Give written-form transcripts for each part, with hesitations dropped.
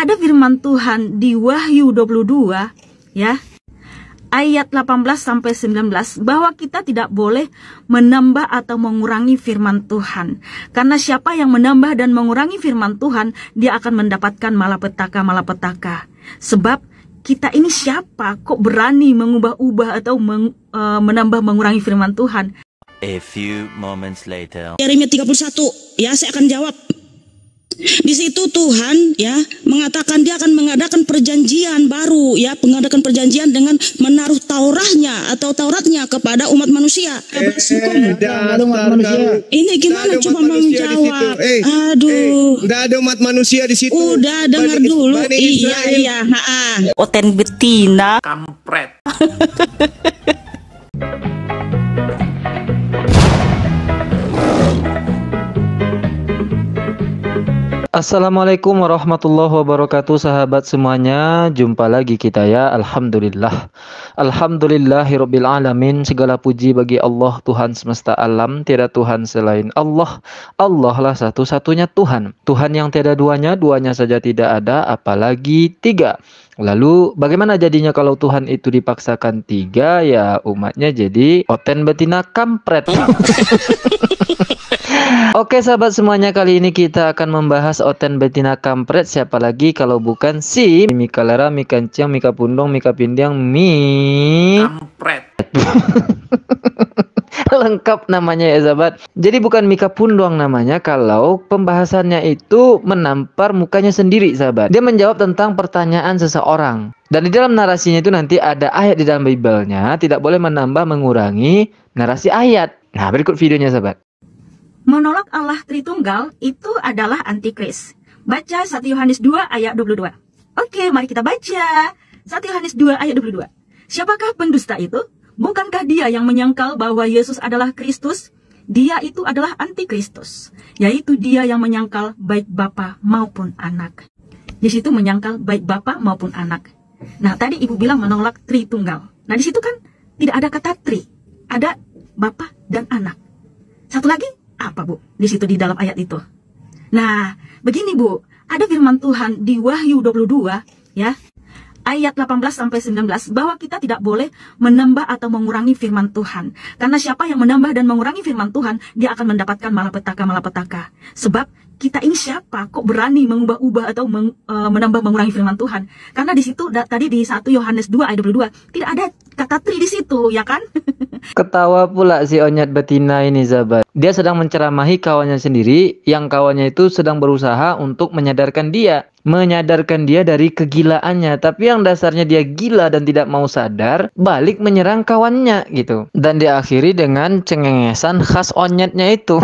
ada firman Tuhan di Wahyu 22 ya, ayat 18 sampai 19 bahwa kita tidak boleh menambah atau mengurangi firman Tuhan. Karena siapa yang menambah dan mengurangi firman Tuhan, dia akan mendapatkan malapetaka. Sebab kita ini siapa kok berani mengubah-ubah atau menambah mengurangi firman Tuhan? A few moments later. Yeremia 31 ya, saya akan jawab. Di situ Tuhan ya mengatakan dia akan mengadakan perjanjian baru ya, mengadakan perjanjian dengan menaruh Tauratnya kepada umat manusia. Ini gimana coba menjawab? Aduh. Nggak ada umat manusia di situ. Udah dengar dulu. Iya. Oten betina. Kampret. Assalamualaikum warahmatullahi wabarakatuh, sahabat semuanya. Jumpa lagi kita ya. Alhamdulillahirabbil alamin. Segala puji bagi Allah, Tuhan semesta alam. Tiada Tuhan selain Allah. Allah lah satu-satunya Tuhan. Tuhan yang tiada duanya, duanya saja tidak ada, apalagi tiga. Lalu bagaimana jadinya kalau Tuhan itu dipaksakan tiga? Ya umatnya jadi oten betina kampret. Oke sahabat semuanya, kali ini kita akan membahas oten betina kampret. Siapa lagi kalau bukan si Mika Lera, Mika Encang, Mika Pundong, Mika Pindiang, Kampret. Lengkap namanya ya sahabat. Jadi bukan Mika Pundong namanya kalau pembahasannya itu menampar mukanya sendiri sahabat. Dia menjawab tentang pertanyaan seseorang. Dan di dalam narasinya itu nanti ada ayat di dalam Bible-nya, tidak boleh menambah mengurangi narasi ayat. Nah berikut videonya sahabat. Menolak Allah Tritunggal itu adalah antikris. Baca 1 Yohanes 2 ayat 22. Oke, mari kita baca 1 Yohanes 2 ayat 22. Siapakah pendusta itu? Bukankah dia yang menyangkal bahwa Yesus adalah Kristus? Dia itu adalah antikristus, yaitu dia yang menyangkal baik Bapa maupun anak. Di situ menyangkal baik Bapa maupun anak. Nah, tadi Ibu bilang menolak Tritunggal. Nah, di situ kan tidak ada kata tri. Ada Bapa dan anak. Satu lagi apa Bu? Di situ di dalam ayat itu. Nah, begini Bu, ada firman Tuhan di Wahyu 22 ya, ayat 18 sampai 19 bahwa kita tidak boleh menambah atau mengurangi firman Tuhan. Karena siapa yang menambah dan mengurangi firman Tuhan, dia akan mendapatkan malapetaka. Sebab kita ini siapa kok berani mengubah-ubah atau menambah mengurangi firman Tuhan? Karena di situ tadi di 1 Yohanes 2 ayat 22 tidak ada kata tri di situ, ya kan? Ketawa pula si onyet betina ini sahabat. Dia sedang menceramahi kawannya sendiri, yang kawannya itu sedang berusaha untuk menyadarkan dia dari kegilaannya. Tapi yang dasarnya dia gila dan tidak mau sadar, balik menyerang kawannya gitu. Dan diakhiri dengan cengengesan khas onyetnya itu.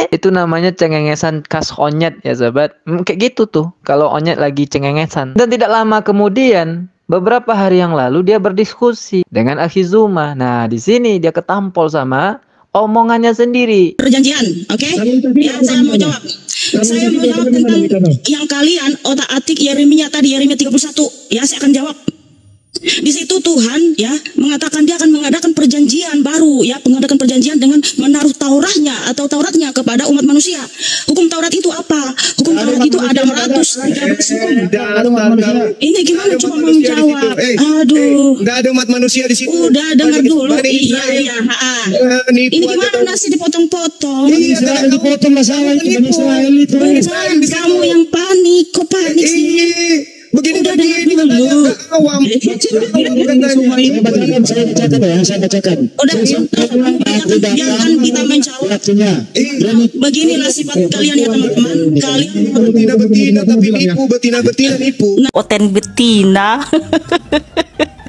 Itu namanya cengengesan khas onyet ya sahabat. Kayak gitu tuh kalau onyet lagi cengengesan. Dan tidak lama kemudian, beberapa hari yang lalu dia berdiskusi dengan Akhizuma. Nah, di sini dia ketampol sama omongannya sendiri. Perjanjian, oke? Ya, saya mau jawab. Saya mau jawab tentang yang kalian otak-atik Yeremia tadi, Yeremia 31. Ya, saya akan jawab. Di situ Tuhan ya mengatakan dia akan mengadakan perjanjian baru ya, mengadakan perjanjian dengan menaruh Tauratnya kepada umat manusia. Hukum Taurat itu apa? Hukum Taurat itu ada 113 hukum. Ini gimana coba menjawab? Aduh. Nggak ada umat manusia di situ. Udah dengar dulu. Iya. Ini gimana sih dipotong-potong? Iya, dipotong masalah itu. Kamu yang panik, kok panik sih? Begini udah dengar dulu. Awam. Saya bacakan. Udah jangan kita menjawab. Beginilah sifat kalian ya teman-teman. Kalian betina tapi nipu, betina nipu. Oten betina.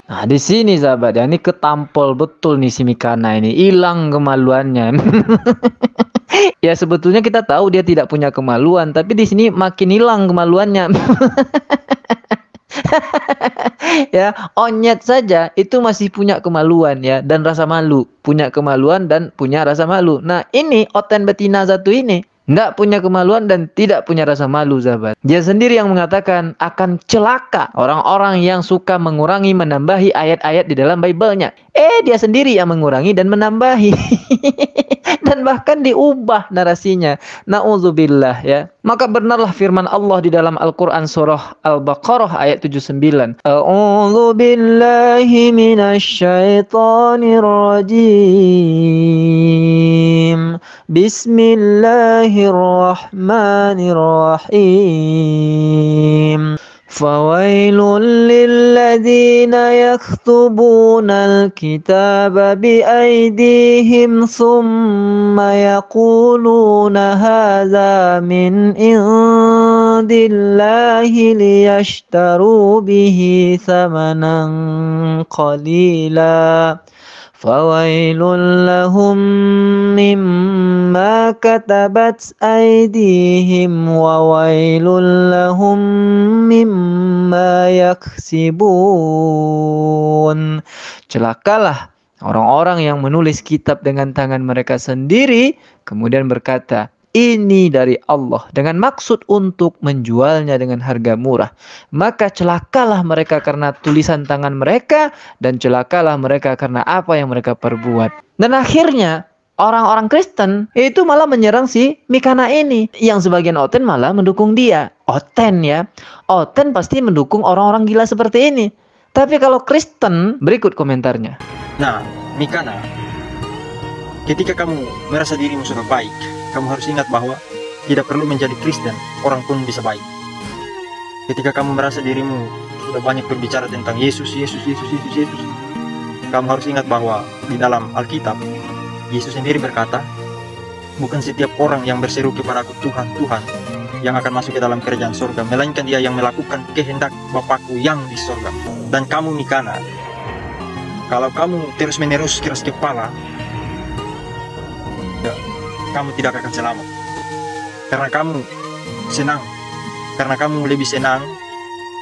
Nah, di sini sahabat ya, ini ketampol betul nih si Mikana ini, hilang kemaluannya. Ya sebetulnya kita tahu dia tidak punya kemaluan, tapi di sini makin hilang kemaluannya. Ya, onyet saja itu masih punya kemaluan ya, dan rasa malu, punya kemaluan dan punya rasa malu. Nah, ini oten betina satu ini nggak punya kemaluan dan tidak punya rasa malu sahabat. Dia sendiri yang mengatakan akan celaka orang-orang yang suka mengurangi menambahi ayat-ayat di dalam Bible-nya. Dia sendiri yang mengurangi dan menambahi. Dan bahkan diubah narasinya. Nauzubillah ya. Maka benarlah firman Allah di dalam Al-Quran surah Al-Baqarah ayat 79. A'udzu billahi minasyaitonir rajim. Bismillahirrahmanirrahim. فويل للذين يكتبون الكتاب بأيديهم ثم يقولون هذا من عند الله ليشتروا به ثمنا قليلا فويل لهم مما كتبت أيديهم وويل لهم مما يكسبون. Celakalah orang-orang yang menulis kitab dengan tangan mereka sendiri kemudian berkata, ini dari Allah dengan maksud untuk menjualnya dengan harga murah. Maka celakalah mereka karena tulisan tangan mereka dan celakalah mereka karena apa yang mereka perbuat. Dan akhirnya orang-orang Kristen itu malah menyerang si Mikana ini. Yang sebagian Oten malah mendukung dia. Oten ya. Oten pasti mendukung orang-orang gila seperti ini. Tapi kalau Kristen, berikut komentarnya. Nah, Mikana, ketika kamu merasa dirimu sudah baik, kamu harus ingat bahwa tidak perlu menjadi Kristen, orang pun bisa baik. Ketika kamu merasa dirimu sudah banyak berbicara tentang Yesus, kamu harus ingat bahwa di dalam Alkitab, Yesus sendiri berkata, bukan setiap orang yang berseru kepadaku Tuhan, Tuhan, yang akan masuk ke dalam kerajaan surga, melainkan dia yang melakukan kehendak Bapakku yang di surga. Dan kamu Mikana, kalau kamu terus-menerus keras kepala, kamu tidak akan selamat. Karena kamu senang, karena kamu lebih senang,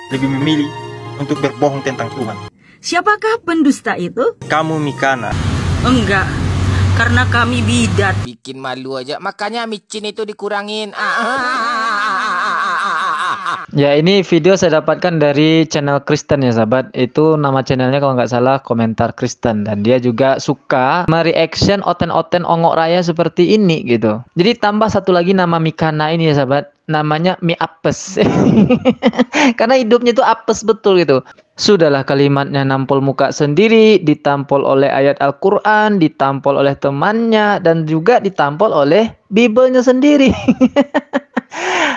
lebih memilih untuk berbohong tentang Tuhan. Siapakah pendusta itu? Kamu Mikana. Enggak, karena kami bidat. Bikin malu aja, makanya micin itu dikurangin. Ya, ini video saya dapatkan dari channel Kristen ya sahabat. Itu nama channelnya kalau nggak salah Komentar Kristen. Dan dia juga suka mereaction oten-oten ongok raya seperti ini gitu. Jadi tambah satu lagi nama Mikana ini ya sahabat. Namanya Mi Apes. Karena hidupnya itu apes betul gitu. Sudahlah kalimatnya nampol muka sendiri, ditampol oleh ayat Al-Quran, ditampol oleh temannya, dan juga ditampol oleh Bibelnya sendiri.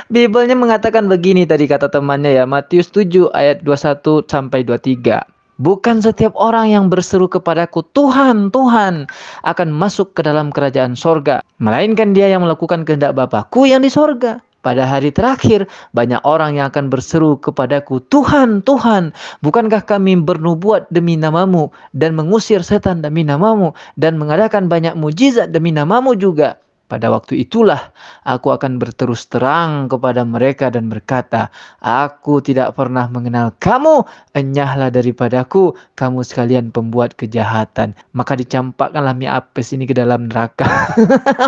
Bibelnya mengatakan begini tadi kata temannya ya, Matius 7 ayat 21 sampai 23. Bukan setiap orang yang berseru kepadaku Tuhan, Tuhan akan masuk ke dalam kerajaan sorga, melainkan dia yang melakukan kehendak Bapakku yang di sorga. Pada hari terakhir banyak orang yang akan berseru kepadaku Tuhan, Tuhan, bukankah kami bernubuat demi namamu dan mengusir setan demi namamu dan mengadakan banyak mujizat demi namamu juga. Pada waktu itulah aku akan berterus terang kepada mereka dan berkata, aku tidak pernah mengenal kamu, enyahlah daripadaku, kamu sekalian pembuat kejahatan. Maka dicampakkanlah Mi Apes ini ke dalam neraka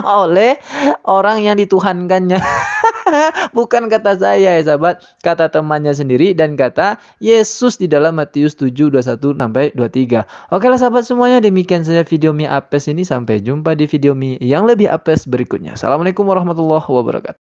oleh orang yang dituhankannya. Bukan kata saya ya sahabat, kata temannya sendiri dan kata Yesus di dalam Matius 7 21 sampai 23. Oke lah sahabat semuanya, demikian saja video Mi Apes ini. Sampai jumpa di video Mi yang lebih apes berikutnya. Assalamualaikum warahmatullahi wabarakatuh.